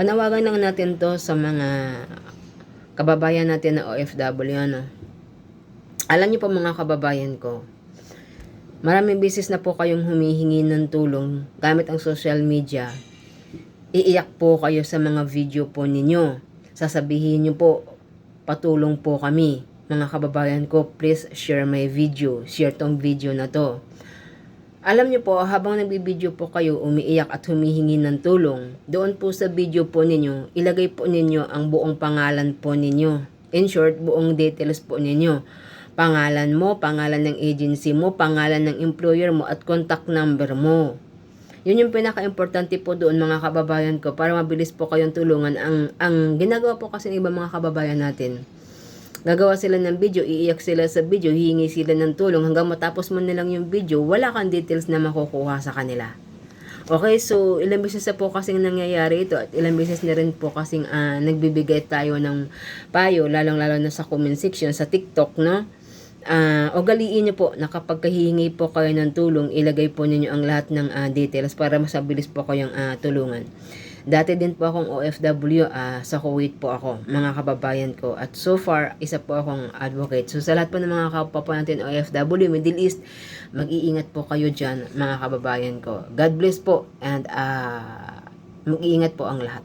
Panawagan lang natin to sa mga kababayan natin na OFW, ano. Alam niyo po mga kababayan ko, maraming beses na po kayong humihingi ng tulong gamit ang social media. Iiyak po kayo sa mga video po ninyo. Sasabihin niyo po, patulong po kami. Mga kababayan ko, please share my video. Share tong video na to. Alam niyo po, habang nagbibideo po kayo, umiiyak at humihingi ng tulong, doon po sa video po ninyo, ilagay po ninyo ang buong pangalan po ninyo. In short, buong details po ninyo. Pangalan mo, pangalan ng agency mo, pangalan ng employer mo, at contact number mo. Yun yung pinaka-importante po doon mga kababayan ko para mabilis po kayong tulungan. Ang ginagawa po kasi ng ibang mga kababayan natin, gagawa sila ng video, iiyak sila sa video, hihingi sila ng tulong hanggang matapos mo nilang yung video, wala kang details na makukuha sa kanila. Okay, so ilang beses na po kasing nangyayari ito at ilang beses na rin po kasing nagbibigay tayo ng payo, lalong-lalo na sa comment section sa TikTok, no? Ugaliin niyo po na kapag hihingi po kayo ng tulong, ilagay po ninyo ang lahat ng details para mas mabilis po kayong tulungan. Dati din po akong OFW, sa Kuwait po ako, mga kababayan ko. At so far, isa po akong advocate. So sa lahat po ng mga kapwa po natin OFW, Middle East, mag-iingat po kayo dyan, mga kababayan ko. God bless po and mag-iingat po ang lahat.